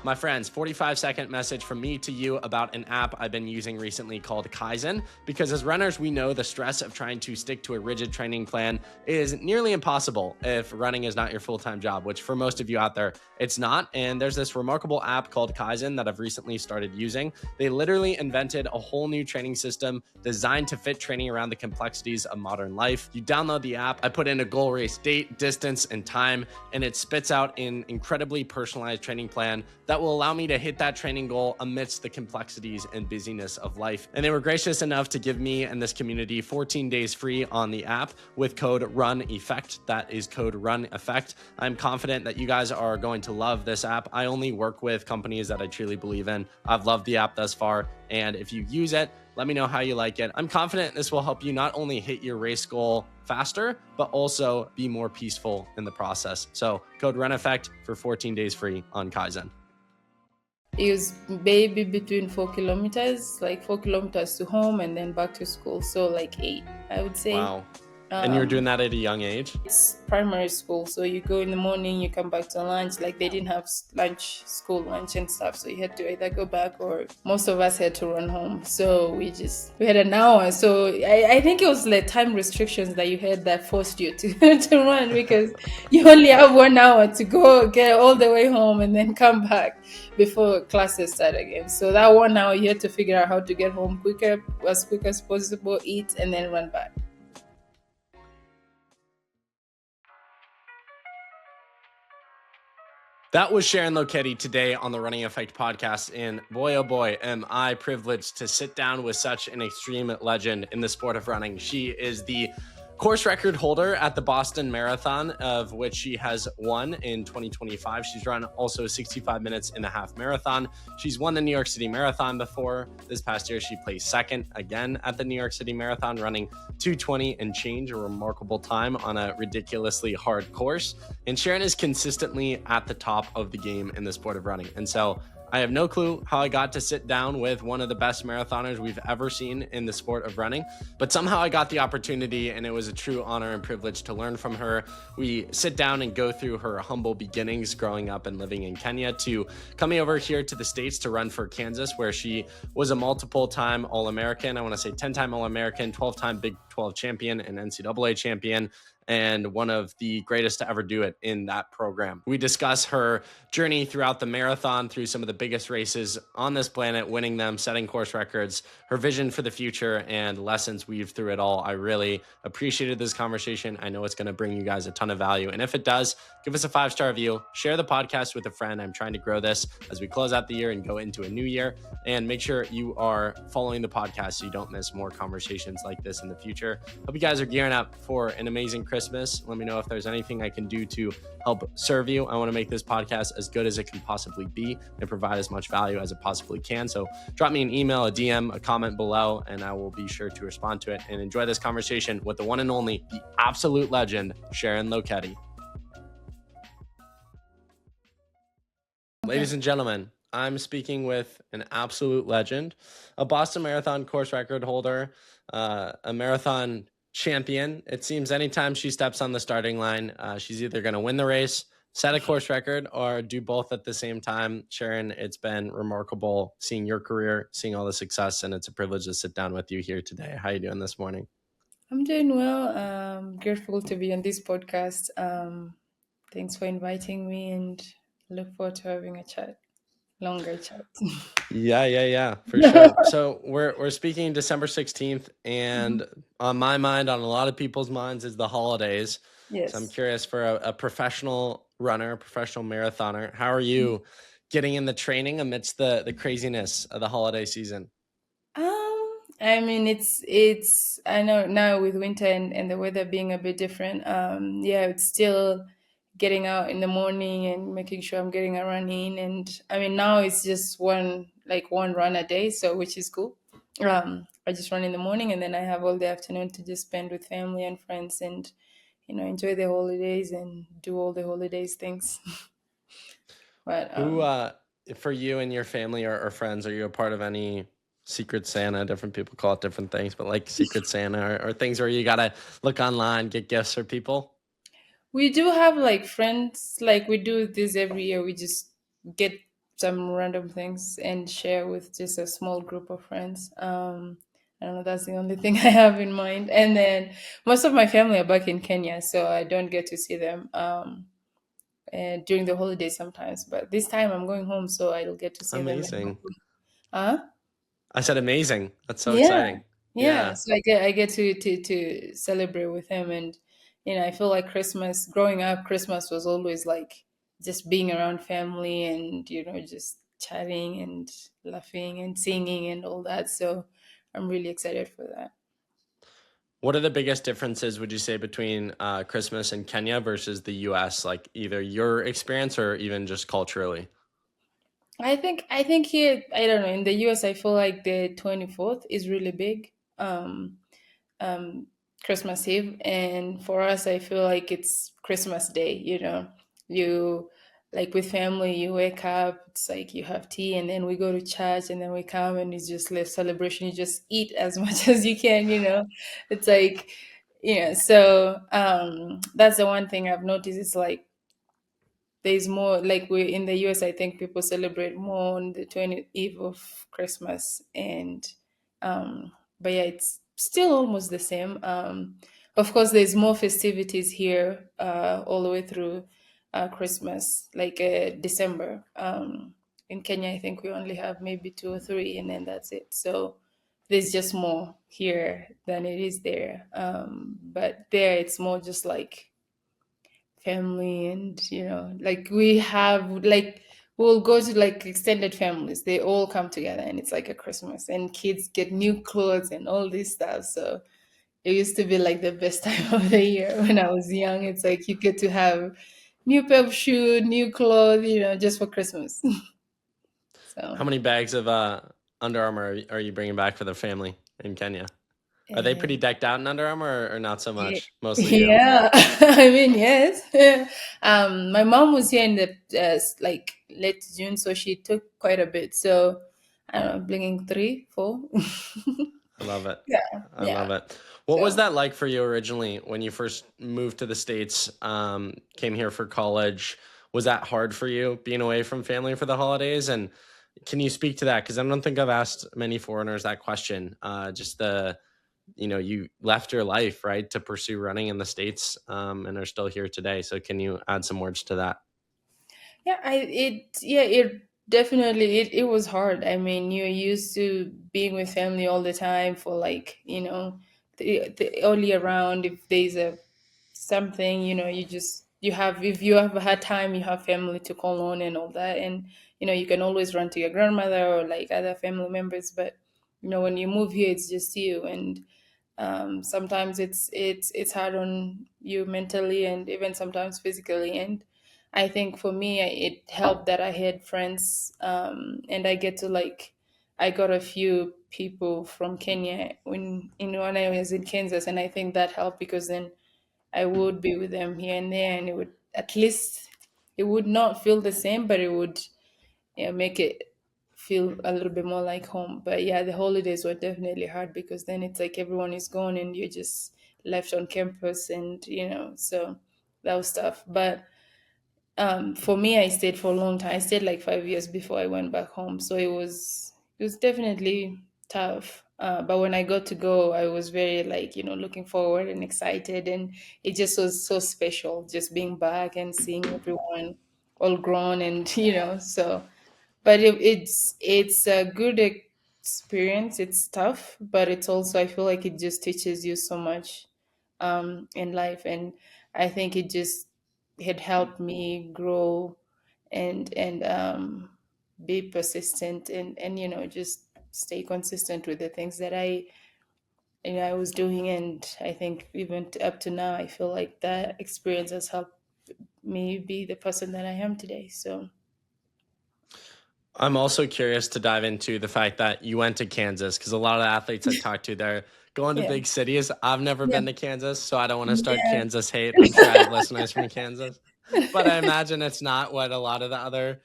My friends, 45-second message from me to you about an app I've been using recently called Kaizen, because as runners, we know the stress of trying to stick to a rigid training plan is nearly impossible if running is not your full-time job, which for most of you out there, it's not. And there's this remarkable app called Kaizen that I've recently started using. They literally invented a whole new training system designed to fit training around the complexities of modern life. You download the app, I put in a goal race date, distance, and time, and it spits out an incredibly personalized training plan that will allow me to hit that training goal amidst the complexities and busyness of life. And they were gracious enough to give me and this community 14 days free on the app with code RUNEFFECT. That is code RUNEFFECT. I'm confident that you guys are going to love this app. I only work with companies that I truly believe in. I've loved the app thus far, and if you use it, let me know how you like it. I'm confident this will help you not only hit your race goal faster, but also be more peaceful in the process. So code RUNEFFECT for 14 days free on Kaizen. It was maybe between 4 kilometers, like 4 kilometers to home and then back to school. So like 8, I would say. Wow. And you were doing that at a young age? It's primary school. So you go in the morning, you come back to lunch. Like they didn't have school lunch and stuff. So you had to either go back or most of us had to run home. So we had an hour. So I think it was like time restrictions that you had that forced you to, to run, because you only have 1 hour to go get all the way home and then come back before classes start again. So that 1 hour you had to figure out how to get home as quick as possible, eat, and then run back. That was Sharon Lokedi today on the Running Effect podcast. And boy, oh boy, am I privileged to sit down with such an extreme legend in the sport of running. She is the course record holder at the Boston Marathon, of which she has won in 2025. She's run also 65 minutes in the half marathon. She's won the New York City Marathon before. This past year, she placed second again at the New York City Marathon, running 2:20 and change, a remarkable time on a ridiculously hard course. And Sharon is consistently at the top of the game in the sport of running. And so I have no clue how I got to sit down with one of the best marathoners we've ever seen in the sport of running, but somehow I got the opportunity, and it was a true honor and privilege to learn from her. We sit down and go through her humble beginnings growing up and living in Kenya to coming over here to the States to run for Kansas, where she was a multiple-time All-American. I want to say 10-time All-American, 12-time Big 12 champion, and NCAA champion, and one of the greatest to ever do it in that program. We discuss her journey throughout the marathon, through some of the biggest races on this planet, winning them, setting course records, her vision for the future, and lessons weaved through it all. I really appreciated this conversation. I know it's going to bring you guys a ton of value. And if it does, give us a 5-star review, share the podcast with a friend. I'm trying to grow this as we close out the year and go into a new year. And make sure you are following the podcast so you don't miss more conversations like this in the future. Hope you guys are gearing up for an amazing Christmas. Let me know if there's anything I can do to help serve you. I want to make this podcast as good as it can possibly be and provide as much value as it possibly can. So drop me an email, a DM, a comment below, and I will be sure to respond to it. And enjoy this conversation with the one and only, the absolute legend, Sharon Lokedi. Ladies and gentlemen, I'm speaking with an absolute legend, a Boston Marathon course record holder, a marathon champion. It seems anytime she steps on the starting line, she's either going to win the race, set a course record, or do both at the same time. Sharon, it's been remarkable seeing your career, seeing all the success, and it's a privilege to sit down with you here today. How are you doing this morning? I'm doing well. Grateful to be on this podcast. Thanks for inviting me, and look forward to having a chat. Longer chat. Yeah, for sure. So we're speaking December 16th, and on my mind, on a lot of people's minds, is the holidays. Yes. So I'm curious, for a professional runner, a professional marathoner, how are you getting in the training amidst the craziness of the holiday season? I mean, it's I know now with winter and the weather being a bit different. It's still getting out in the morning and making sure I'm getting a run in. And I mean, now it's just one run a day, so which is cool. I just run in the morning, and then I have all the afternoon to just spend with family and friends, and enjoy the holidays and do all the holidays things. But Who, for you and your family or friends, are you a part of any Secret Santa? Different people call it different things, but like Secret Santa or things where you gotta look online, get gifts for people? we do have like friends, like we do this every year. We just get some random things and share with just a small group of friends. I don't know, that's the only thing I have in mind. And then most of my family are back in Kenya, so I don't get to see them and during the holidays sometimes. But this time I'm going home, so I'll get to see them. And Amazing. hopefully, huh? I said amazing. That's so Yeah, exciting. yeah. Yeah. So I get to celebrate with him, and I feel like Christmas. Growing up, Christmas was always like just being around family and just chatting and laughing and singing and all that. So I'm really excited for that. What are the biggest differences, would you say, between Christmas in Kenya versus the US? Like either your experience or even just culturally? I think here, I don't know, in the US I feel like the 24th is really big. Um, Christmas Eve, and for us, I feel like it's Christmas Day. You like with family, you wake up, it's like you have tea, and then we go to church, and then we come, and it's just live celebration. You just eat as much as you can. It's like So that's the one thing I've noticed. It's like there's more, like we in the US, I think people celebrate more on the 20th eve of Christmas, and but yeah, it's still almost the same. Of course, there's more festivities here all the way through Christmas, like December. In Kenya, I think we only have maybe two or three, and then that's it. So there's just more here than it is there. But there, it's more just like family, and like we have, like, we'll go to like extended families, they all come together, and it's like a Christmas, and kids get new clothes and all this stuff. So it used to be like the best time of the year when I was young. It's like you get to have new pair of shoes, new clothes, just for Christmas. How So many bags of Under Armour are you bringing back for the family in Kenya? Are they uh, pretty decked out in Under Armour or not so yeah, much? Mostly you. yeah. I mean, yes. My mom was here in the like late June, so she took quite a bit. So I don't know, bringing three, four. I love it. Yeah, I yeah. love it. What was So that like for you originally when you first moved to the States, came here for college? Was that hard for you being away from family for the holidays? And can you speak to that? Because I don't think I've asked many foreigners that question. Just you left your life, right, to pursue running in the States, and are still here today. So can you add some words to that? it definitely, it was hard. I mean, you're used to being with family all the time for, like, the only around if there's a something, you have, if you have a hard time, you have family to call on and all that, and you can always run to your grandmother or like other family members. But when you move here, it's just you, and sometimes it's hard on you mentally and even sometimes physically. And I think for me, it helped that I had friends, and I get to, like, I got a few people from Kenya when I was in Kansas, and I think that helped because then I would be with them here and there, and it would, at least, it would not feel the same, but it would, make it feel a little bit more like home. But yeah, the holidays were definitely hard because then it's like everyone is gone and you're just left on campus, and so that was tough. But for me, I stayed for a long time. I stayed like 5 years before I went back home, so it was definitely tough. But when I got to go, I was very, like, looking forward and excited, and it just was so special, just being back and seeing everyone all grown, and so. But it's a good experience. It's tough, but it's also, I feel like it just teaches you so much in life, and I think it just had helped me grow and be persistent, and just stay consistent with the things that I was doing. And I think even up to now, I feel like that experience has helped me be the person that I am today. So I'm also curious to dive into the fact that you went to Kansas because a lot of the athletes I talked to, they're going to yeah, big cities. I've never yeah, been to Kansas, so I don't want to start yeah. Kansas hate. I'm sure I have listeners from Kansas, but I imagine it's not what a lot of the other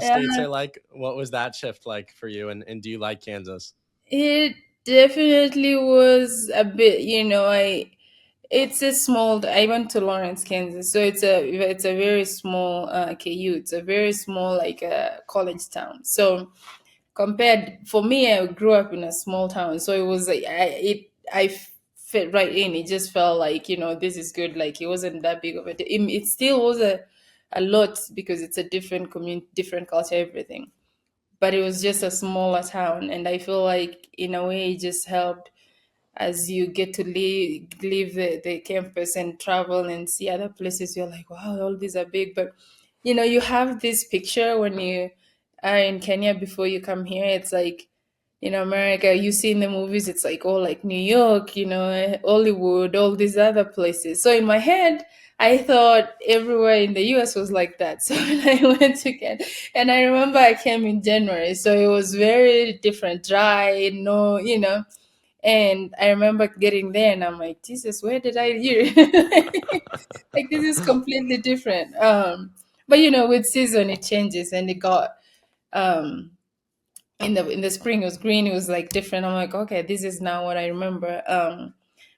states Yeah, are like. What was that shift like for you? And do you like Kansas? it definitely was a bit, It's a small. I went to Lawrence, Kansas, so it's a very small KU. It's a very small like college town. So compared for me, I grew up in a small town, so it was like I fit right in. It just felt like, this is good. Like it wasn't that big of it still was a lot because it's a different community, different culture, everything. But it was just a smaller town, and I feel like in a way it just helped as you get to leave the campus and travel and see other places. You're like, wow, all these are big. But you have this picture when you are in Kenya before you come here. It's like, America, you see in the movies, it's like all like New York, Hollywood, all these other places. So in my head, I thought everywhere in the US was like that. So when I went to Kenya, and I remember I came in January, so it was very different, dry, no, and I remember getting there and I'm like, Jesus, where did I hear? Like this is completely different. But with season it changes, and it got um in the spring it was green, it was like different. I'm like, okay, this is now what I remember.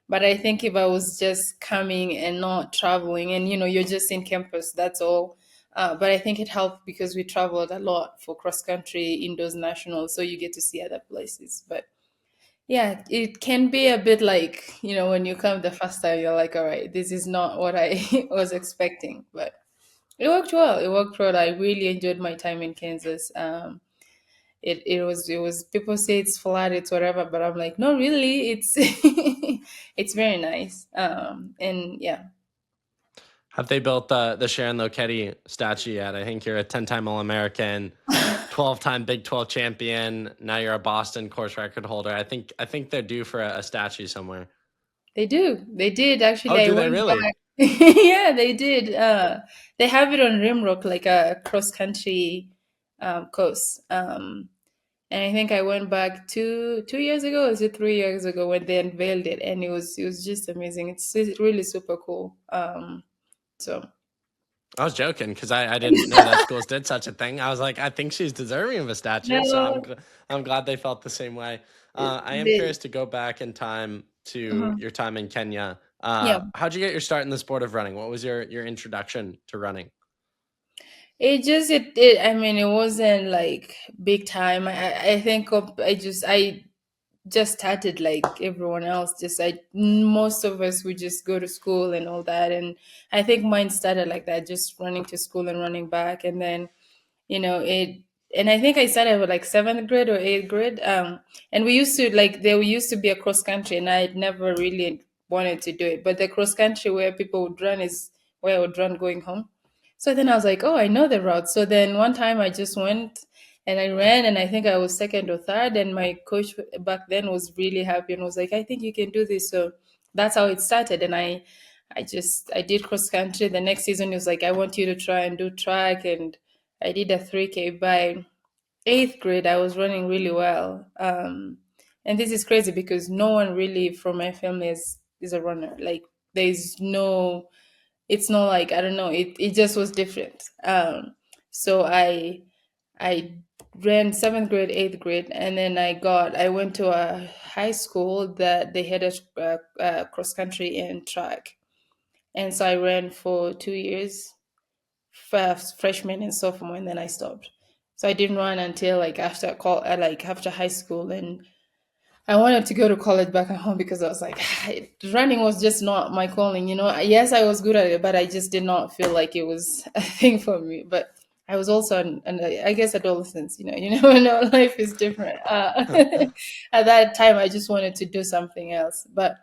But I think if I was just coming and not traveling, and you're just in campus, that's all. But I think it helped because we traveled a lot for cross country, indoors, nationals, so you get to see other places. But yeah, it can be a bit like, when you come the first time, you're like, all right, this is not what I was expecting. But it worked well. It worked well. I really enjoyed my time in Kansas. It was people say it's flat, it's whatever, but I'm like, no, really, it's it's very nice. And yeah. Have they built the Sharon Lokedi statue yet? I think you're a 10-time All-American, 12-time Big 12 champion. Now you're a Boston course record holder. I think they're due for a statue somewhere. They do. They did Oh, actually. I do they went really? back. Yeah, they did. They have it on Rimrock, like a cross country course. And I think I went back two years ago, or is it 3 years ago, when they unveiled it, and it was just amazing. It's really super cool. So I was joking because I didn't know that schools did such a thing. I was like, I think she's deserving of a statue. So no, I'm glad they felt the same way. I am they, curious to go back in time to uh your time in Kenya. yeah. How'd you get your start in the sport of running? What was your introduction to running? I mean, it wasn't like big time. I think I just started like everyone else. Just most of us would just go to school and all that, and I think mine started like that, just running to school and running back, and then it. And I think I started with like seventh grade or eighth grade. And we used to like there used to be a cross country, and I had never really wanted to do it, but the cross country where people would run is where I would run going home. So then I was like, oh, I know the route. So then one time I just went and I ran, and I think I was second or third. And my coach back then was really happy and was like, I think you can do this. So that's how it started. And I did cross country. The next season, he was like, I want you to try and do track. And I did a 3K by eighth grade. I was running really well. And this is crazy because no one really from my family is a runner. Like, there's no, it's not like, I don't know, it just was different. So I ran seventh grade, eighth grade, and then I went to a high school that they had a cross country and track, and so I ran for 2 years, first freshman and sophomore, and then I stopped. So I didn't run until like after high school, and I wanted to go to college back at home because I was like, running was just not my calling. Yes, I was good at it, but I just did not feel like it was a thing for me. But I was also, and I guess adolescence, you never know, life is different. At that time, I just wanted to do something else. But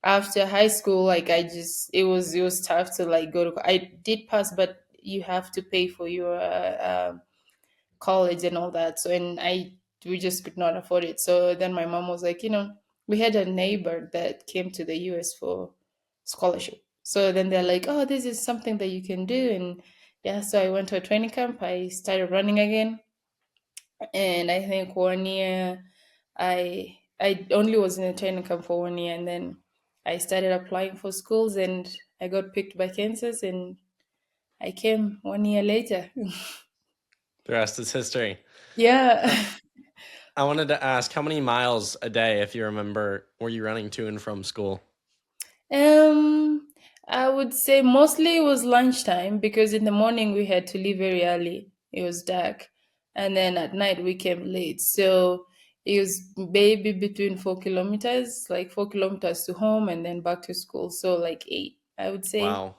after high school, like it was tough to like go to. I did pass, but you have to pay for your college and all that. So and I we just could not afford it. So then my mom was like, we had a neighbor that came to the US for scholarship. So then they're like, oh, this is something that you can do. And yeah, so I went to a training camp. I started running again. And I think 1 year I only was in a training camp for 1 year, and then I started applying for schools, and I got picked by Kansas, and I came 1 year later. The rest is history. Yeah. Uh, I wanted to ask how many miles a day, if you remember, were you running to and from school? Um, I would say mostly it was lunchtime because in the morning we had to leave very early. It was dark, and then at night we came late. So it was maybe between 4 kilometers, like 4 kilometers to home and then back to school. So like eight, I would say. Wow.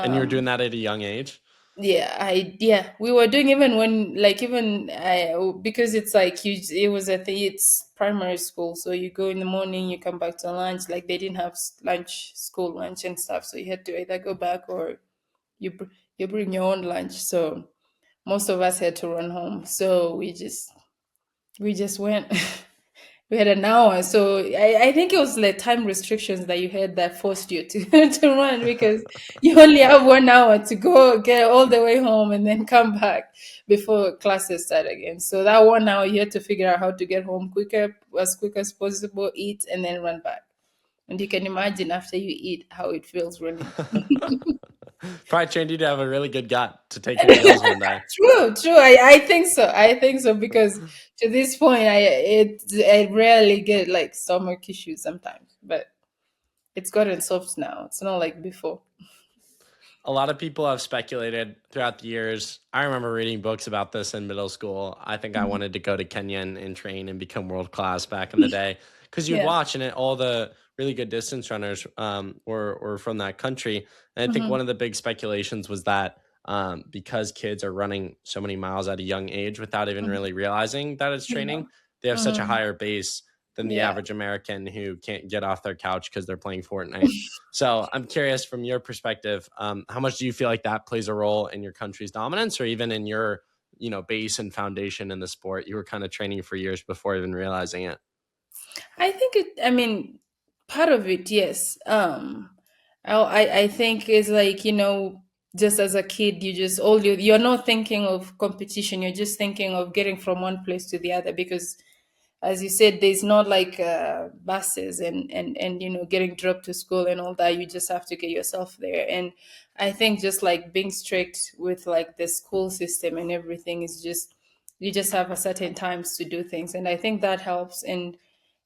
And you were doing Um, that at a young age? yeah, we were doing even when like even I because it's like you it was it's primary school, so you go in the morning, you come back to lunch. Like they didn't have lunch, school lunch and stuff, so you had to either go back or you you bring your own lunch. So most of us had to run home, so we just went. We had an hour, so I think it was like time restrictions that you had that forced you to to run because you only have 1 hour to go get all the way home and then come back before classes start again. So that 1 hour you had to figure out how to get home quick as possible, eat, and then run back. And you can imagine after you eat how it feels running. Probably trained you to have a really good gut to take your meals one day. True. I think so. I think so because to this point, I rarely get like stomach issues sometimes, but it's gotten soft now. It's not like before. A lot of people have speculated throughout the years. I remember reading books about this in middle school. I think I Mhm. wanted to go to Kenya and train and become world class back in the day because you'd Yeah. watch and all the really good distance runners were from that country. And I think Hmm. one of the big speculations was that because kids are running so many miles at a young age without even really realizing that it's Yeah. training, they have such a Hmm. higher base than the Yeah. average American who can't get off their couch because they're playing Fortnite. So I'm curious from your perspective, how much do you feel like that plays a role in your country's dominance or even in your, base and foundation in the sport? You were kind of training for years before even realizing it. I think I mean, part of it, yes. I think it's like, just as a kid, you're not thinking of competition. You're just thinking of getting from one place to the other because as you said, there's not like buses and getting dropped to school and all that. You just have to get yourself there. And I think just like being strict with like the school system and everything is just you just have a certain times to do things, and I think that helps. And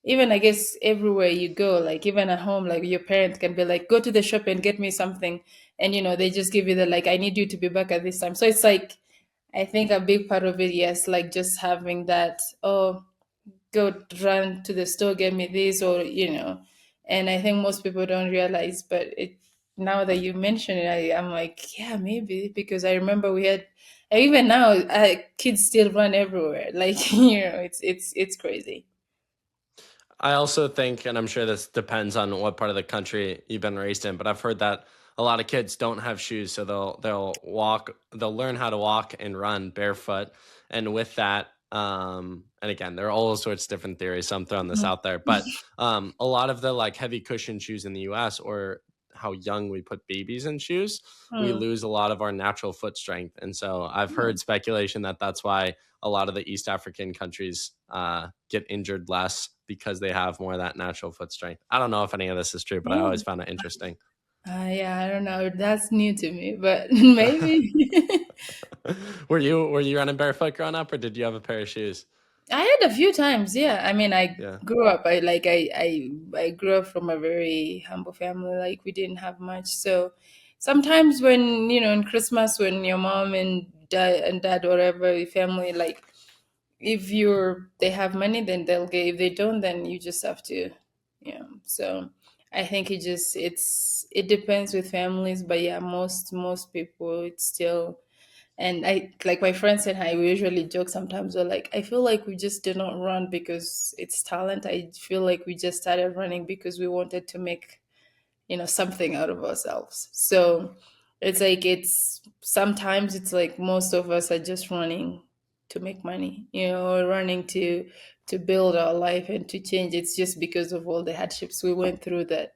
even I guess everywhere you go, like even at home, like your parent can be like, go to the shop and get me something, and they just give you the like, I need you to be back at this time. So it's like I think a big part of it, yes, like just having that, oh, go run to the store, get me this, and I think most people don't realize, but it now that you mention it, I'm like, yeah, maybe because I remember we had, and even now, kids still run everywhere. Like it's crazy. I also think, and I'm sure this depends on what part of the country you've been raised in, but I've heard that a lot of kids don't have shoes, so they'll learn how to walk and run barefoot, and with that, and again, there are all sorts of different theories. So I'm throwing this Mhm. out there, but a lot of the like heavy cushion shoes in the U.S. or how young we put babies in shoes, we Mm. lose a lot of our natural foot strength, and so I've heard speculation that that's why a lot of the East African countries get injured less because they have more of that natural foot strength. I don't know if any of this is true, but I always Oh, found it interesting. yeah, I don't know. That's new to me, but maybe. Were you running barefoot growing up, or did you have a pair of shoes? I had a few times, yeah. I mean, I Yeah. grew up. I grew up from a very humble family. Like we didn't have much, so sometimes when in Christmas, when your mom and dad, whatever your family, like if they have money, then they'll give. If they don't, then you just have to. So I think it depends with families, but yeah, most people it's still. And I like my friends and I we usually joke sometimes. We're like, I feel like we just did not run because it's talent. I feel like we just started running because we wanted to make something out of ourselves. So it's like it's sometimes it's like most of us are just running to make money, or running to build our life and to change. It's just because of all the hardships we went through that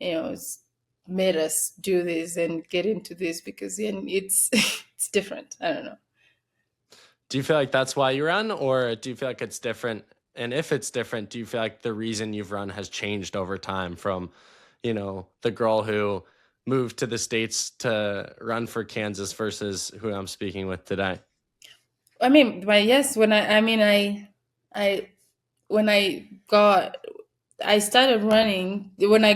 it's made us do this and get into this because then it's it's different. I don't know. Do you feel like that's why you run, or do you feel like it's different? And if it's different, do you feel like the reason you've run has changed over time from, the girl who moved to the States to run for Kansas versus who I'm speaking with today? I mean, but yes, when I mean I when I got I started running when I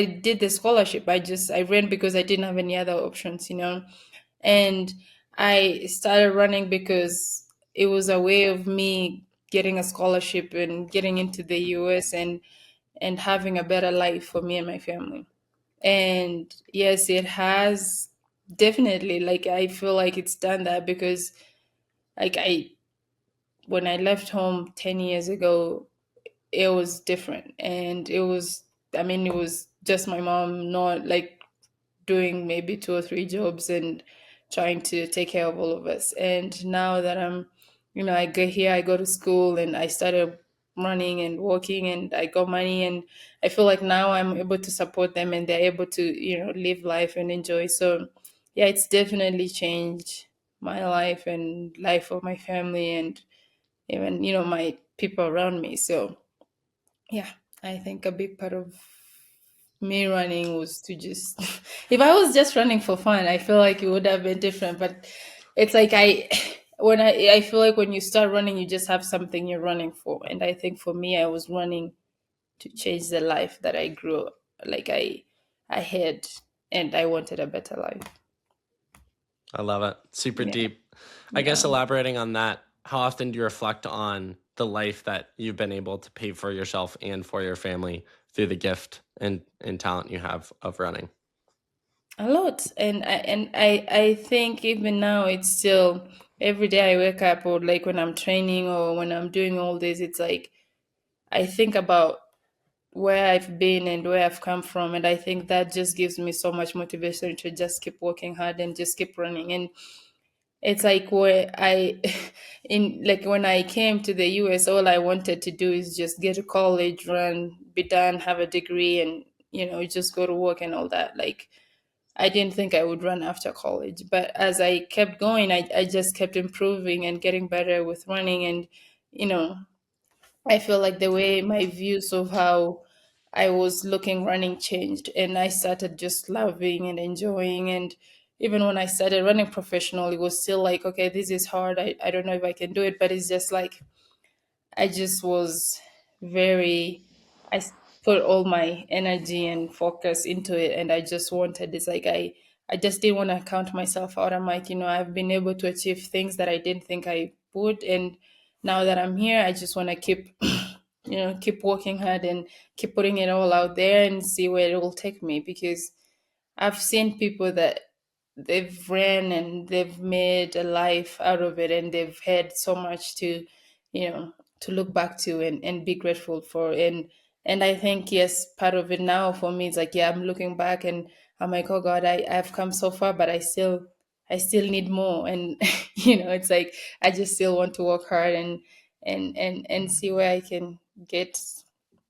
did the scholarship. I ran because I didn't have any other options, and I started running because it was a way of me getting a scholarship and getting into the US and having a better life for me and my family. And yes, it has definitely, like, I feel like it's done that because, like, when I left home 10 years ago, it was different. And it was just my mom, not like doing maybe two or three jobs and trying to take care of all of us. And now that I go here, I go to school and I started running and walking and I got money, and I feel like now I'm able to support them and they're able to, live life and enjoy. So yeah, it's definitely changed my life and life of my family and even, my people around me. So yeah, I think a big part of me running was to just if I was just running for fun, I feel like it would have been different. But it's like I feel like when you start running, you just have something you're running for. And I think for me, I was running to change the life that I grew like I had, and I wanted a better life. I love it. Super Yeah. deep. I guess Yeah. elaborating on that, how often do you reflect on the life that you've been able to pay for yourself and for your family through the gift and talent you have of running? A lot. And I think even now it's still every day I wake up, or like when I'm training or when I'm doing all this, it's like I think about where I've been and where I've come from. And I think that just gives me so much motivation to just keep working hard and just keep running. And it's like where in like when I came to the US, all I wanted to do is just get to college, run, be done, have a degree, and, just go to work and all that. Like, I didn't think I would run after college. But as I kept going, I just kept improving and getting better with running. And, you know, I feel like the way my views of how I was looking running changed, and I started just loving and enjoying. And even when I started running professional, it was still like, okay, this is hard. I don't know if I can do it, but it's just like I just was very, I put all my energy and focus into it, and I just wanted this. Like I just didn't want to count myself out. I'm like, I've been able to achieve things that I didn't think I would, and now that I'm here, I just want to keep, keep working hard and keep putting it all out there and see where it will take me. Because I've seen people that they've ran and they've made a life out of it, and they've had so much to, to look back to and be grateful for. And I think, yes, part of it now for me is like, yeah, I'm looking back and I'm like, oh God, I've come so far, but I still need more. And it's like I just still want to work hard and see where I can get,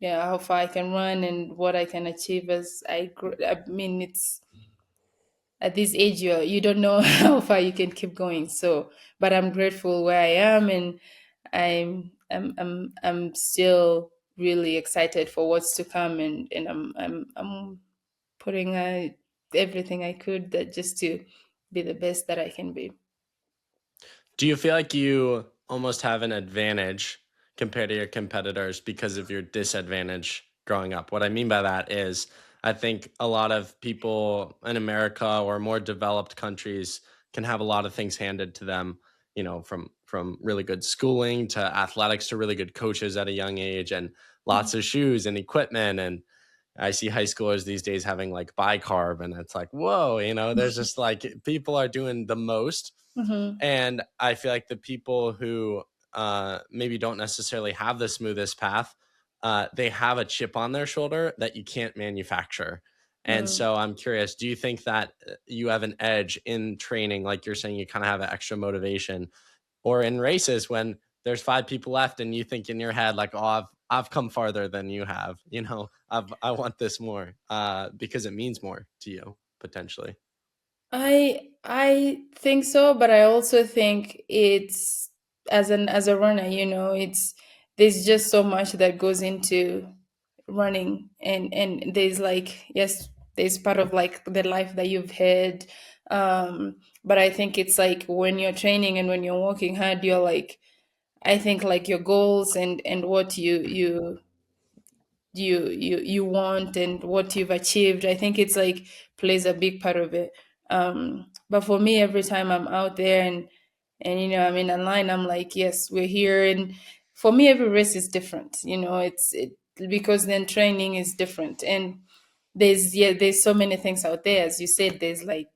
how far I can run and what I can achieve as I mean, it's at this age you don't know how far you can keep going. So but I'm grateful where I am, and I'm still really excited for what's to come, and I'm putting everything I could that just to be the best that I can be. Do you feel like you almost have an advantage compared to your competitors because of your disadvantage growing up? What I mean by that is, I think a lot of people in America or more developed countries can have a lot of things handed to them, from really good schooling to athletics to really good coaches at a young age and lots of shoes and equipment. And I see high schoolers these days having like bicarb, and it's like, whoa, there's just like people are doing the most. Mm-hmm. And I feel like the people who maybe don't necessarily have the smoothest path, they have a chip on their shoulder that you can't manufacture. And Mm. so I'm curious, do you think that you have an edge in training? Like you're saying, you kind of have an extra motivation, or in races when there's five people left and you think in your head, like, oh, I've come farther than you have, I want this more, because it means more to you potentially. I think so, but I also think it's as a runner, it's there's just so much that goes into running, and there's like, yes, there's part of like the life that you've had, but I think it's like when you're training and when you're working hard, you're like, I think like your goals and what you you want and what you've achieved. I think it's like plays a big part of it. But for me, every time I'm out there and I'm in a line, I'm like, yes, we're here. And for me, every race is different. It because then training is different. And there's so many things out there. As you said, there's like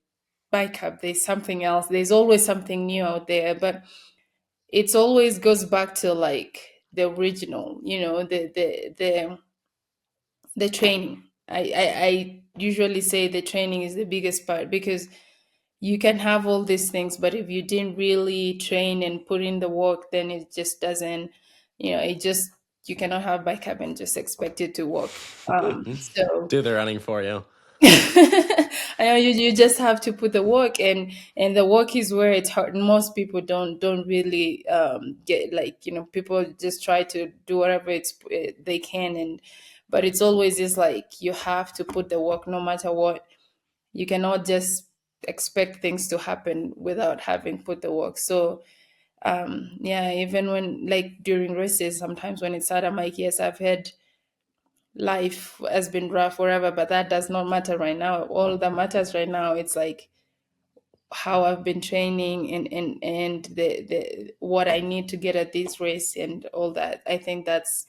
bike up, there's something else, there's always something new out there. But it's always goes back to like the original, the training. I usually say the training is the biggest part, because you can have all these things, but if you didn't really train and put in the work, then it just doesn't, it just, you cannot have bike up and just expect it to work. So Do the running for you. I know you just have to put the work, and the work is where it's hard. Most people don't really get, like, people just try to do whatever they can, and but it's always just like you have to put the work no matter what. You cannot just expect things to happen without having put the work. So yeah, even when, like, during races, sometimes when it's hard, I'm like, yes, I've had life has been rough wherever, but that does not matter right now. All that matters right now, it's like how I've been training, and the what I need to get at this race and all that. I think that's,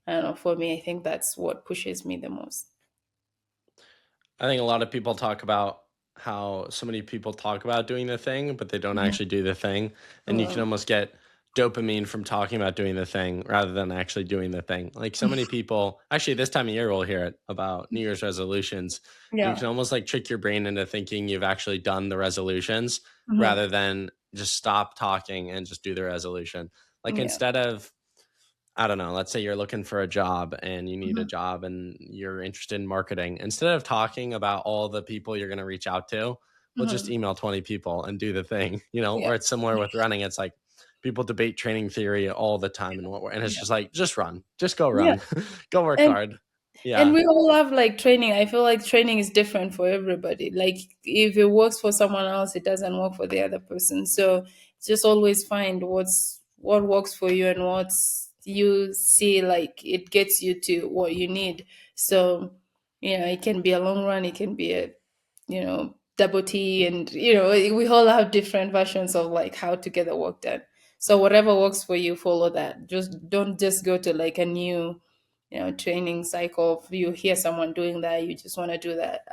I don't know, for me, I think that's what pushes me the most. I think a lot of people talk about how so many people talk about doing the thing, but they don't Mhm. actually do the thing. And you can Well, almost get dopamine from talking about doing the thing rather than actually doing the thing. Like so many people, actually, this time of year, we'll hear it about New Year's resolutions. You yeah. can almost like trick your brain into thinking you've actually done the resolutions Mhm. rather than just stop talking and just do the resolution. Like Yeah. instead of, I don't know, let's say you're looking for a job and you need a Mhm. job and you're interested in marketing. Instead of talking about all the people you're going to reach out to, we'll just Mhm. email 20 people and do the thing, Yeah. or it's similar with running. It's like people debate training theory all the time and it's Yeah. just like, just run, just go Yeah. run, go work And hard. And Yeah. we all have like training. I feel like training is different for everybody. Like if it works for someone else, it doesn't work for the other person. So just always find what works for you and what's you see like it gets you to what you need. So, it can be a long run, it can be a, double T, and we all have different versions of like how to get the work done. So whatever works for you, follow that. Just don't just go to like a new training cycle. If you hear someone doing that, you just want to do that.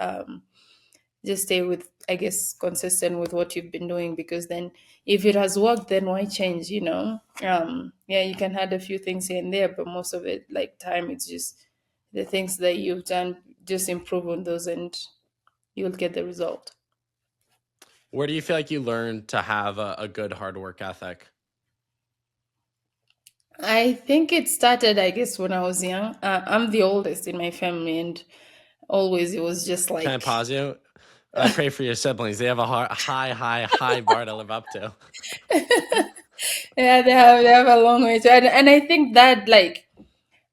Just stay with, I guess, consistent with what you've been doing, because then if it has worked, then why change, yeah, you can add a few things here and there, but most of it, like time, it's just the things that you've done, just improve on those and you'll get the result. Where do you feel like you learned to have a good hard work ethic? I think it started, I guess, when I was young. I'm the oldest in my family, and always it was just Can I like pause you? I pray for your siblings. They have a high bar to live up to. yeah, they have a long way to, and I think that, like,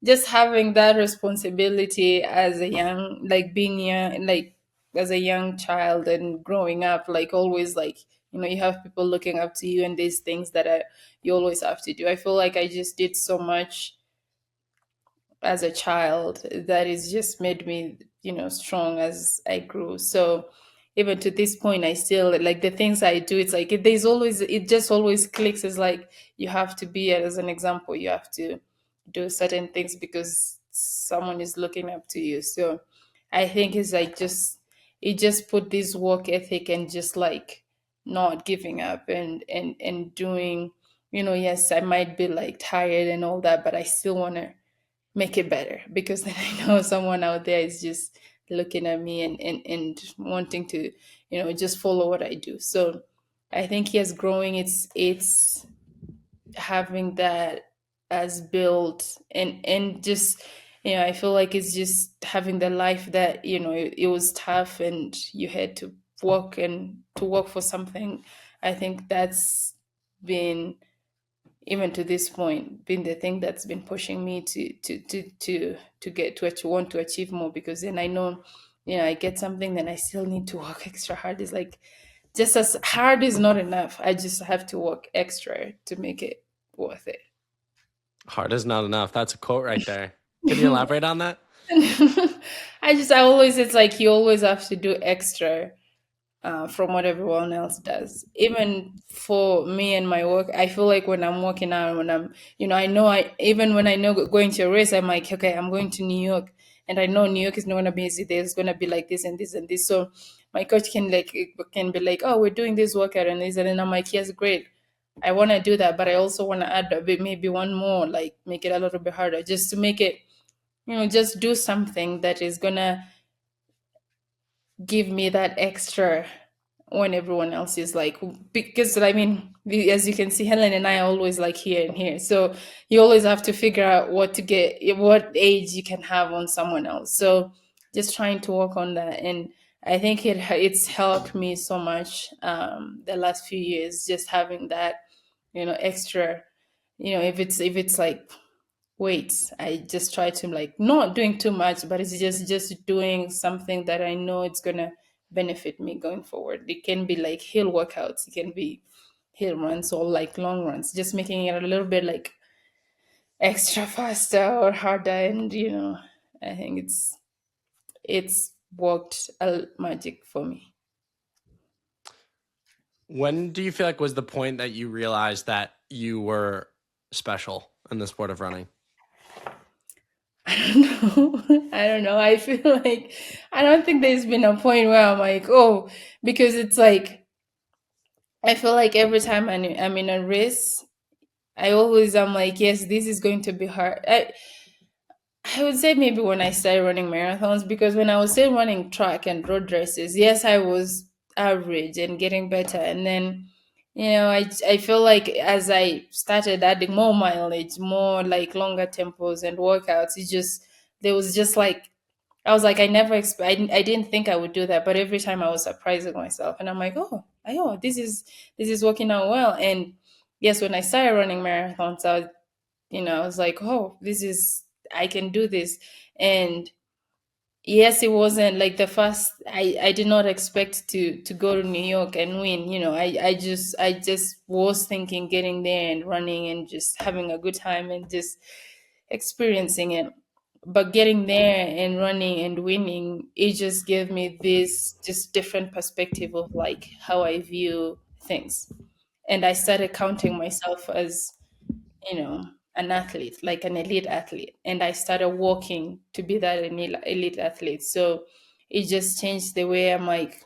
just having that responsibility as a young, like being young, like as a young child and growing up, like always, like, you have people looking up to you, and these things that you always have to do. I feel like I just did so much as a child that is just made me, strong as I grew. So even to this point, I still like the things I do. It's like it just always clicks. It's like you have to be, as an example, you have to do certain things because someone is looking up to you. So I think it's like it just put this work ethic and just like not giving up and doing, yes, I might be like tired and all that, but I still want to make it better, because then I know someone out there is just looking at me and wanting to, just follow what I do. So I think, yes, growing, it's having that as built, and just, I feel like it's just having the life that, it was tough and you had to work for something. I think that's been, even to this point, been the thing that's been pushing me to get to want to achieve more, because then I know, I get something, then I still need to work extra hard. It's like, just as hard is not enough, I just have to work extra to make it worth it. Hard is not enough. That's a quote right there. Can you elaborate on that? I always, it's like you always have to do extra from what everyone else does. Even for me and my work, I feel like when I'm working out, when I'm, I know even when I know going to a race, I'm like, okay, I'm going to New York, and I know New York is not gonna be easy. There's gonna be like this and this and this. So my coach can be like, oh, we're doing this workout and this, and then I'm like, yes, great. I want to do that, but I also want to add a bit, maybe one more, like make it a little bit harder, just to make it, just do something that is gonna give me that extra when everyone else is like, because I mean, as you can see, Helen and I are always like here and here, so you always have to figure out what to get, what age you can have on someone else. So just trying to work on that, and I think it's helped me so much the last few years, just having that, extra, if it's like weights, I just try to, like, not doing too much, but it's just doing something that I know it's gonna benefit me going forward. It can be like hill workouts, it can be hill runs, or like long runs, just making it a little bit like extra faster or harder. And I think it's worked a magic for me. When do you feel like was the point that you realized that you were special in the sport of running? I don't know. I don't know. I feel like I don't think there's been a point where I'm like, oh, because it's like I feel like every time I'm in a race, I'm like, yes, this is going to be hard. I would say maybe when I started running marathons, because when I was still running track and road races, yes, I was average and getting better. And then, I feel like as I started adding more mileage, more like longer tempos and workouts, there was just like, I was like, I didn't think I would do that, but every time I was surprising myself, and I'm like, oh, this is working out well. And yes, when I started running marathons, I was like, oh, I can do this. And yes, it wasn't like the first. I did not expect to go to New York and win. I just was thinking getting there and running and just having a good time and just experiencing it. But getting there and running and winning, it just gave me this just different perspective of like how I view things. And I started counting myself as, an athlete, like an elite athlete. And I started working to be that elite athlete. So it just changed the way I'm like,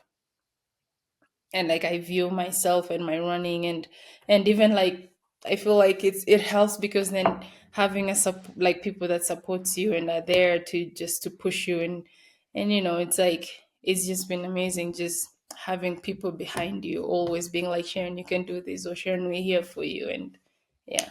and like I view myself and my running, and even like I feel like it helps, because then having like people that supports you and are there to push you, and it's like it's just been amazing, just having people behind you always being like, Sharon, you can do this, or Sharon, we're here for you. And yeah.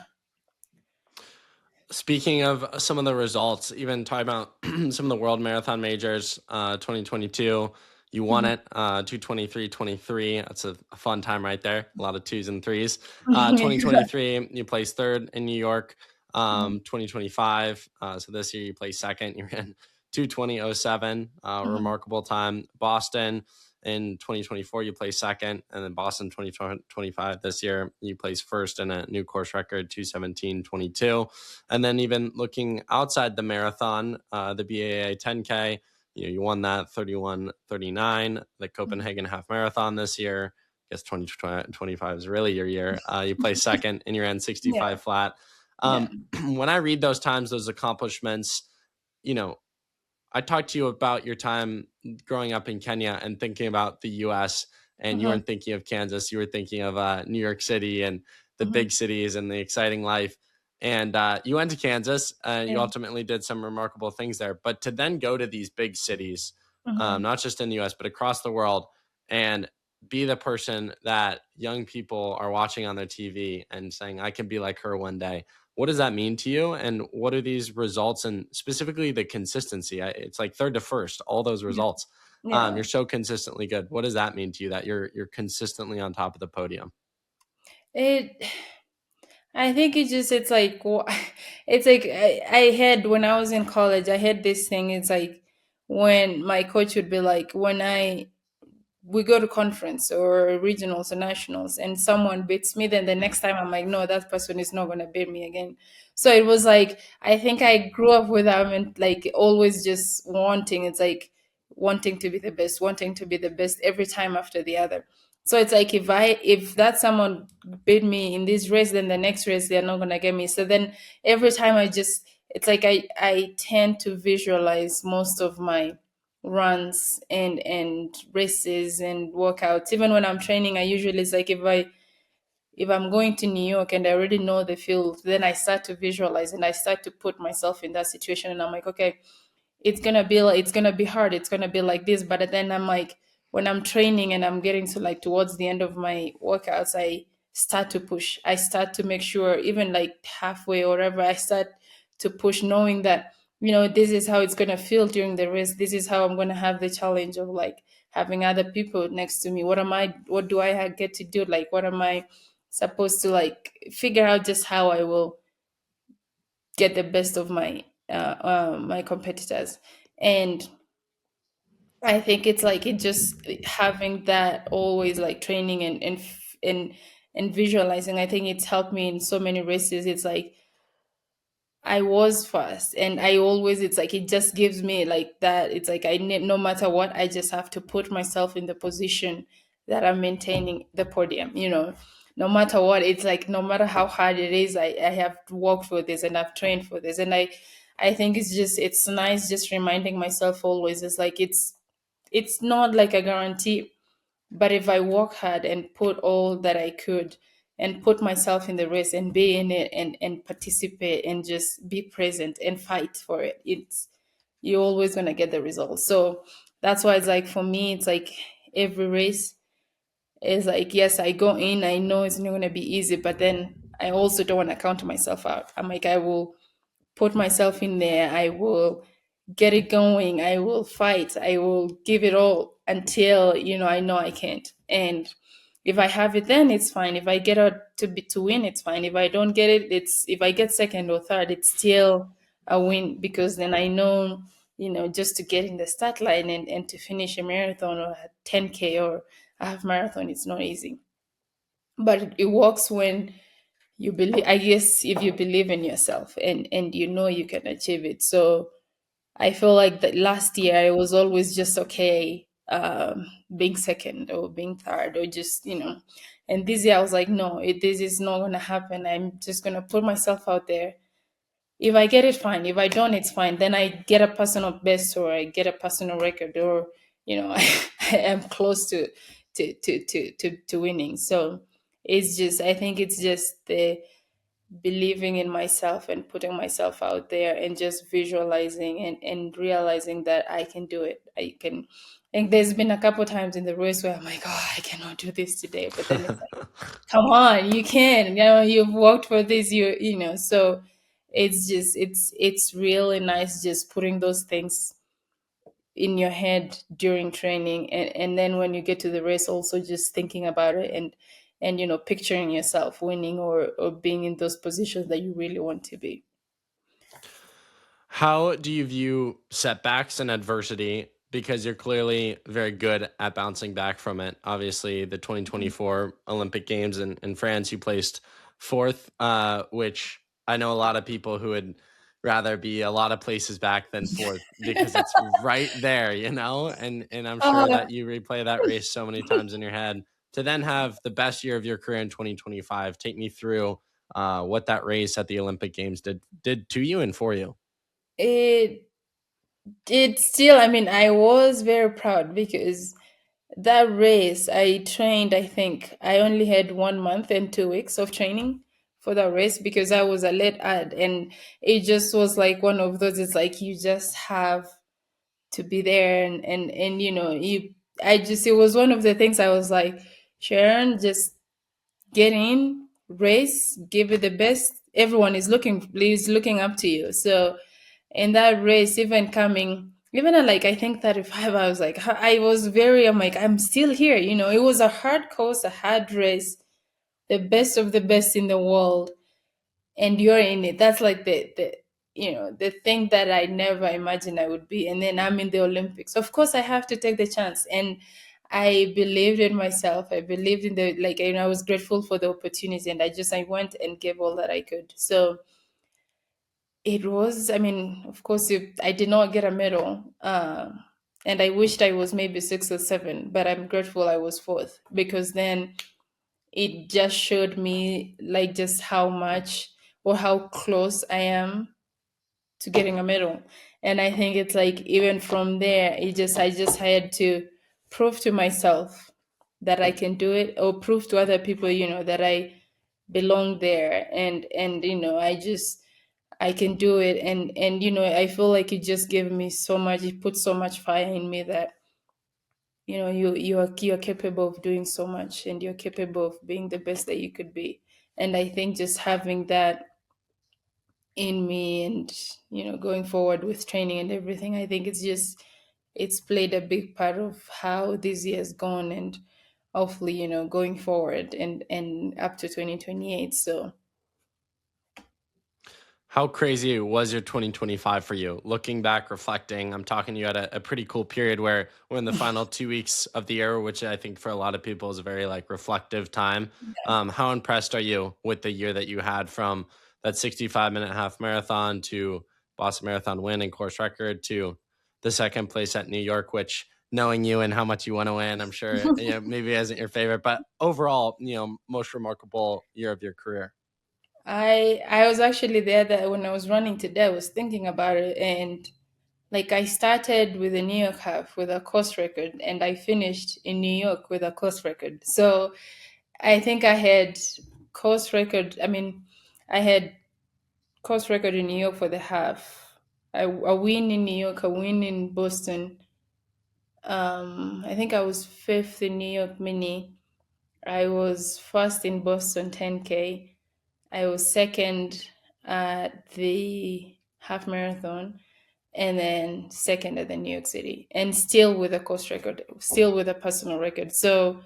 Speaking of some of the results, even talking about some of the world marathon majors, 2022, you won it, 2:23:23. That's a fun time right there. A lot of twos and threes. 2023, you placed third in New York. 2025, so this year you placed second. You're in 2:20:07, remarkable time. Boston in 2024, you placed second, and then Boston 2025 this year, you placed first in a new course record, 2:17:22. And then even looking outside the marathon, the BAA 10K, you won that 31:39. The Copenhagen Half Marathon this year, I guess 2025 is really your year. You placed second in your N65 Yeah. flat. Yeah. When I read those times, those accomplishments, I talked to you about your time growing up in Kenya and thinking about the US, and you Mhm. weren't thinking of Kansas. You were thinking of New York City and the Mhm. big cities and the exciting life. And you went to Kansas. You Yeah. ultimately did some remarkable things there. But to then go to these big cities, Mhm. not just in the US, but across the world, and be the person that young people are watching on their TV and saying, I can be like her one day. What does that mean to you? And what are these results, and specifically the consistency? It's like third to first, all those Yeah. results. Yeah. You're so consistently good. What does that mean to you that you're consistently on top of the podium? It I think it's like it's like I had when I was in college, I had this thing. It's like when my coach would be like, when I we go to conference or regionals or nationals and someone beats me, then the next time I'm like, no, that person is not going to beat me again. So it was like, I think I grew up with like always just wanting, it's like wanting to be the best, wanting to be the best every time after the other. So it's like if that someone beat me in this race, then the next race they're not going to get me. So then every time it's like I tend to visualize most of my runs and races and workouts. Even when I'm training, I usually, it's like if I'm going to New York and I already know the field, then I start to visualize and I start to put myself in that situation, and I'm like, okay, it's gonna be hard, it's gonna be like this. But then I'm like, when I'm training and I'm getting to like towards the end of my workouts, I start to push, I start to make sure, even like halfway or whatever, I start to push, knowing that, this is how it's gonna feel during the race, this is how I'm gonna have the challenge of like having other people next to me. What do I get to do, like what am I supposed to like figure out, just how I will get the best of my competitors. And I think it's like it just having that always like training and visualizing. I think it's helped me in so many races. It's like I was fast, and I always, it's like it just gives me like that. It's like I need, no matter what, I just have to put myself in the position that I'm maintaining the podium. No matter what, it's like no matter how hard it is, I have worked for this and I've trained for this, and I think it's nice just reminding myself always. It's like it's not like a guarantee, but if I work hard and put all that I could and put myself in the race and be in it and participate and just be present and fight for it, you're always gonna get the results. So that's why it's like for me, it's like every race is like, yes, I go in, I know it's not gonna be easy, but then I also don't want to count myself out. I'm like, I will put myself in there. I will get it going. I will fight. I will give it all until I know I can't. And if I have it, then it's fine. If I get out to win, it's fine. If I don't get it, if I get second or third, it's still a win, because then I know, just to get in the start line and to finish a marathon or a 10K or a half marathon, it's not easy. But it works when you believe, I guess, if you believe in yourself and you know you can achieve it. So I feel like that last year I was always just okay, being second or being third or just, and this year I was like, no, this is not going to happen. I'm just going to put myself out there. If I get it, fine. If I don't, it's fine. Then I get a personal best or I get a personal record, or I am close to winning. So it's just, I think it's just the believing in myself and putting myself out there and just visualizing and realizing that I can do it. I can. And there's been a couple times in the race where I'm like, oh, I cannot do this today. But then it's like, come on, you can. You've worked for this. So it's just it's really nice just putting those things in your head during training, and then when you get to the race, also just thinking about it and picturing yourself winning or being in those positions that you really want to be. How do you view setbacks and adversity? Because you're clearly very good at bouncing back from it. Obviously, the 2024 Olympic Games in France, you placed fourth, which I know a lot of people who would rather be a lot of places back than fourth because it's right there, And I'm sure Oh, that you replay that race so many times in your head. To then have the best year of your career in 2025, take me through what that race at the Olympic Games did to you and for you. it it still, I mean, I was very proud because that race I trained, I think I only had 1 month and 2 weeks of training for that race because I was a late ad, and it just was like one of those, it's like you just have to be there, and it was one of the things I was like, Sharon, just get in, race, give it the best. Everyone is looking up to you. So in that race, even at like I think 35, I was like, I'm like, I'm still here. It was a hard course, a hard race, the best of the best in the world, and you're in it. That's like the thing that I never imagined I would be. And then I'm in the Olympics. Of course, I have to take the chance. And I believed in myself. I believed in the, like, I was grateful for the opportunity, and I went and gave all that I could. So it was, I mean, of course, I did not get a medal. And I wished I was maybe 6 or 7, but I'm grateful I was fourth, because then it just showed me like just how much or how close I am to getting a medal. And I think it's like even from there, I just had to prove to myself that I can do it, or prove to other people, that I belong there. And I can do it. And I feel like it just gave me so much, it put so much fire in me that you're capable of doing so much, and you're capable of being the best that you could be. And I think just having that in me, and going forward with training and everything, I think it's played a big part of how this year has gone, and hopefully going forward and up to 2028. So How crazy was your 2025 for you? Looking back, reflecting, I'm talking you had a pretty cool period where we're in the final 2 weeks of the year, which I think for a lot of people is a very like reflective time. How impressed are you with the year that you had, from that 65-minute half marathon to Boston Marathon win and course record to the second place at New York, which, knowing you and how much you want to win, I'm sure maybe isn't your favorite, but overall, most remarkable year of your career. I was actually there, that when I was running today, I was thinking about it. And like, I started with the New York half with a course record, and I finished in New York with a course record. So I think I had course record. I mean, I had course record in New York for the half. A win in New York, a win in Boston. I think I was fifth in New York mini. I was first in Boston 10K. I was second at the half marathon, and then second at the New York City, and still with a course record, still with a personal record. So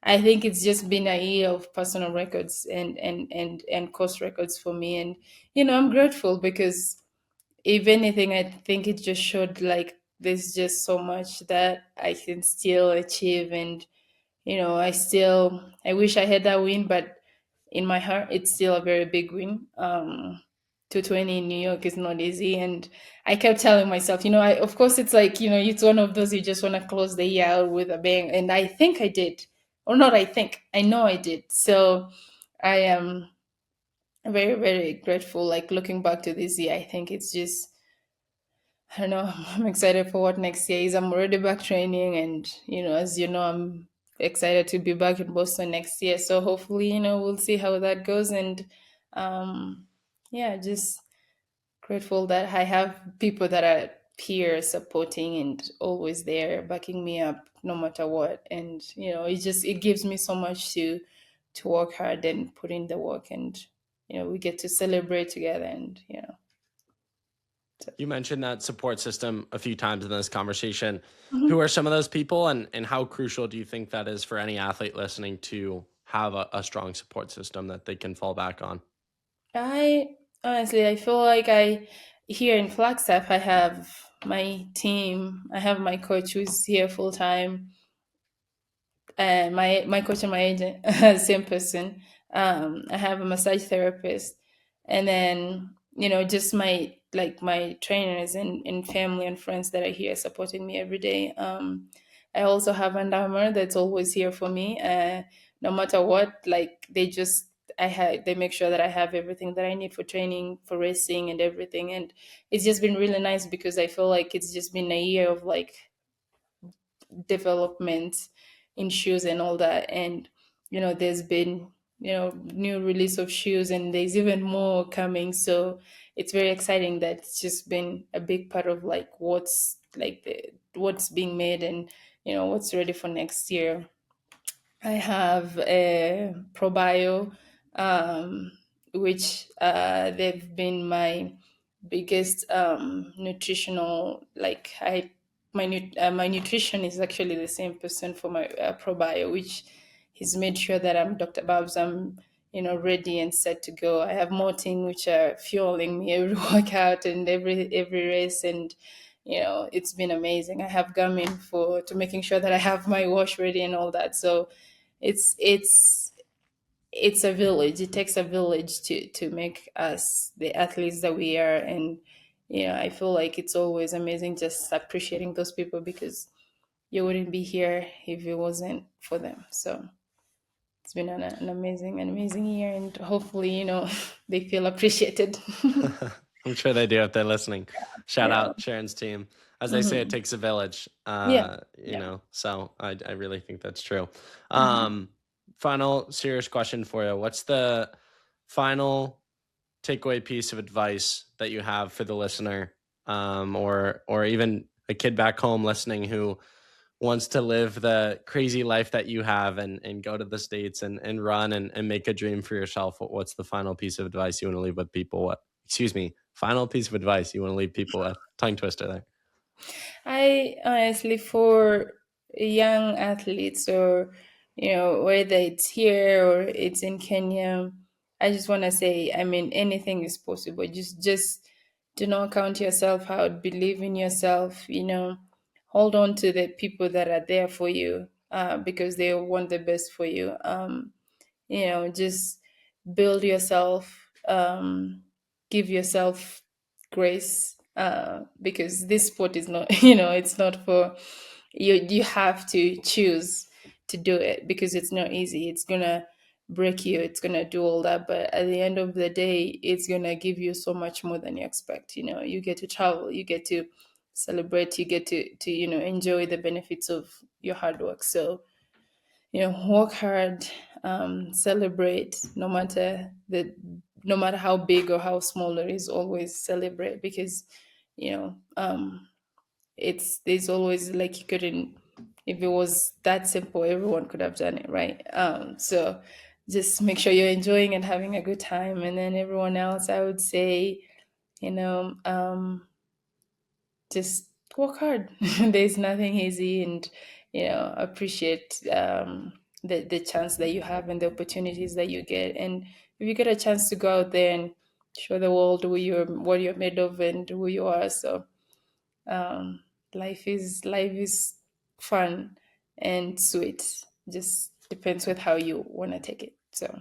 I think it's just been a year of personal records and course records for me. And I'm grateful, because if anything, I think it just showed like there's just so much that I can still achieve. And I wish I had that win, but in my heart, it's still a very big win. 220 in New York is not easy. And I kept telling myself, of course, it's like, it's one of those, you just want to close the year out with a bang. And I think I did. Or not, I know I did. So I am very, very grateful. Like, looking back to this year, I think it's just, I don't know. I'm excited for what next year is. I'm already back training, and as you know, I'm excited to be back in Boston next year. So hopefully, we'll see how that goes. And yeah, just grateful that I have people that are here supporting and always there, backing me up no matter what. And it gives me so much to work hard and put in the work. And we get to celebrate together. And You mentioned that support system a few times in this conversation. Mhm. Who are some of those people, and how crucial do you think that is for any athlete listening to have a strong support system that they can fall back on? I honestly, I feel like here in Flagstaff, I have my team. I have my coach who's here full time, and my coach and my agent, same person. I have a massage therapist, and then just my trainers and family and friends that are here supporting me every day. I also have an armor that's always here for me, no matter what. Like, they make sure that I have everything that I need for training, for racing, and everything. And it's just been really nice, because I feel like it's just been a year of like development in shoes and all that. And there's been new release of shoes, and there's even more coming. So it's very exciting that it's just been a big part of like what's being made, and what's ready for next year. I have a ProBio, which they've been my biggest nutritional. Like, my nutrition is actually the same person for my ProBio, which he's made sure that I'm Dr. Babs. I'm ready and set to go. I have Morting, which are fueling me every workout and every race. And it's been amazing. I have Garmin for to making sure that I have my wash ready and all that. So it's it's it's a village. It takes a village to make us the athletes that we are. And I feel like it's always amazing just appreciating those people, because you wouldn't be here if it wasn't for them. So it's been an amazing year, and hopefully, they feel appreciated. I'm sure they do if they're listening. Shout Yeah. out Sharon's team. As they say, it Hmm. takes a village. Yeah. Yeah. So I really think that's true. Hmm. Final serious question for you. What's the final takeaway piece of advice that you have for the listener, or even a kid back home listening who wants to live the crazy life that you have and go to the States and run and make a dream for yourself? What's the final piece of advice you want to leave with people? Final piece of advice you want to leave people with? Tongue twister there. I honestly, for young athletes, or whether it's here or it's in Kenya, I just want to say, I mean, anything is possible. Just do not count yourself out. Believe in yourself. Hold on to the people that are there for you, because they want the best for you. Just build yourself, give yourself grace, because this sport is not it's not for you have to choose to do it, because it's not easy. It's gonna break you, it's gonna do all that, but at the end of the day, it's gonna give you so much more than you expect. You get to travel, you get to celebrate, you get to enjoy the benefits of your hard work. So work hard, celebrate, no matter how big or how small it is. Always celebrate, because you know it's there's always, like, you couldn't, if it was that simple, everyone could have done it, right? So just make sure you're enjoying and having a good time, and then everyone else, I would say, you know just work hard. There's nothing easy, and appreciate the chance that you have and the opportunities that you get. And if you get a chance to go out there and show the world what you're made of and who you are, so um, life is fun and sweet. Just depends with how you want to take it. So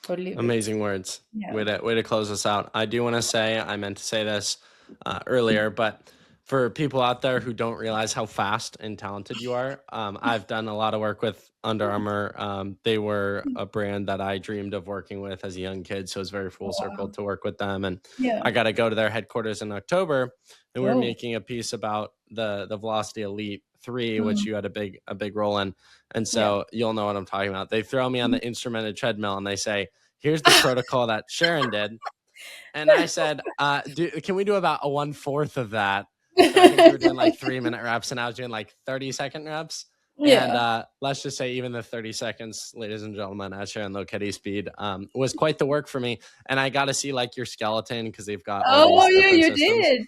or live it. Amazing words. Yeah. Way to close us out. I do want to say, I meant to say this earlier, but for people out there who don't realize how fast and talented you are, I've done a lot of work with Under Armour. They were a brand that I dreamed of working with as a young kid, so it's very full circle Wow. to work with them. And Yeah. I got to go to their headquarters in October, and we are Oh. making a piece about the Velocity Elite 3, which Mhm. you had a big role in. And Yeah. so you'll know what I'm talking about. They throw me on the instrumented treadmill and they say, here's the protocol that Sharon did. And I said, can we do about a 1/4 of that? So I think we were doing like 3-minute reps and I was doing like 30-second reps. And Yeah. let's just say even the 30 seconds, ladies and gentlemen, at Sharon Lokedi speed was quite the work for me. And I got to see like your skeleton because they've got all Oh, these yeah, different you systems. did.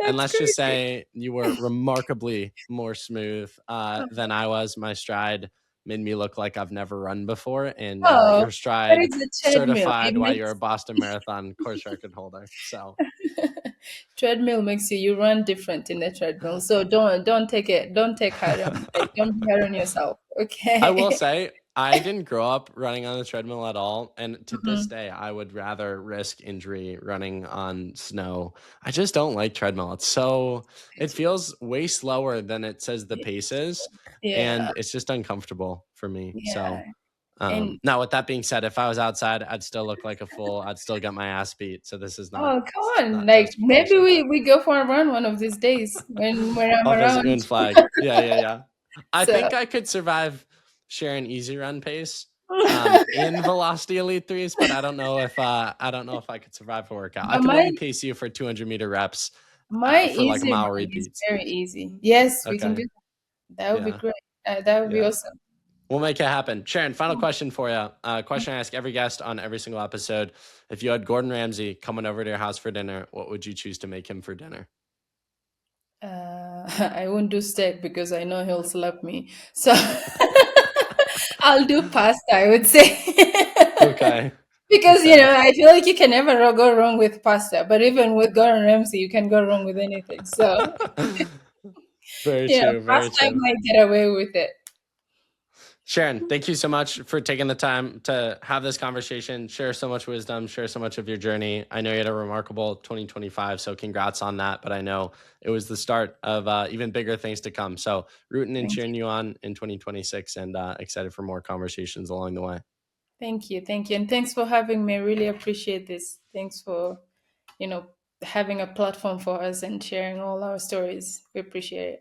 And That's let's just crazy. say you were remarkably more smooth than I was. My stride made me look like I've never run before. And Oh, your that stride is a treadmill. certified It why you're a makes Boston Marathon course record holder. So treadmill makes you run different in the treadmill. So don't take hard on, like, don't be hard on yourself. I will Okay. say, I didn't grow up running on the treadmill at all. And to this Mhm. day, I would rather risk injury running on snow. I just don't like treadmill. It feels way slower than it says the pace is. Yeah. And it's just uncomfortable for me. So, Yeah. And now with that being said, if I was outside, I'd still look like a fool. I'd still get my ass beat. So this is oh, come on. not Like, maybe justification. we go for a run one of these days when I'm I'll visit you around. in Flag. Yeah, yeah, yeah. I So think I could survive sharing easy run pace in Velocity Elite 3s, but I don't know if I could survive a workout. I but could my maybe pace you for 200-meter reps my for like easy mile run is repeats. very easy. Yes, we can Okay. do that. That would be Yeah. great. That would be Yeah. awesome. We'll make it happen. Sharon, final question for you. Question I ask every guest on every single episode. If you had Gordon Ramsay coming over to your house for dinner, what would you choose to make him for dinner? I won't do steak because I know he'll slap me. So I'll do pasta, I would say. Okay. Because I feel like you can never go wrong with pasta, but even with Gordon Ramsay, you can go wrong with anything. So Very true. Very pasta true. might get away with it. Sharon, thank you so much for taking the time to have this conversation, share so much wisdom, share so much of your journey. I know you had a remarkable 2025, so congrats on that. But I know it was the start of even bigger things to come. So rooting and cheering you on in 2026, and excited for more conversations along the way. Thank you. And thanks for having me. I really appreciate this. Thanks for, having a platform for us and sharing all our stories. We appreciate it.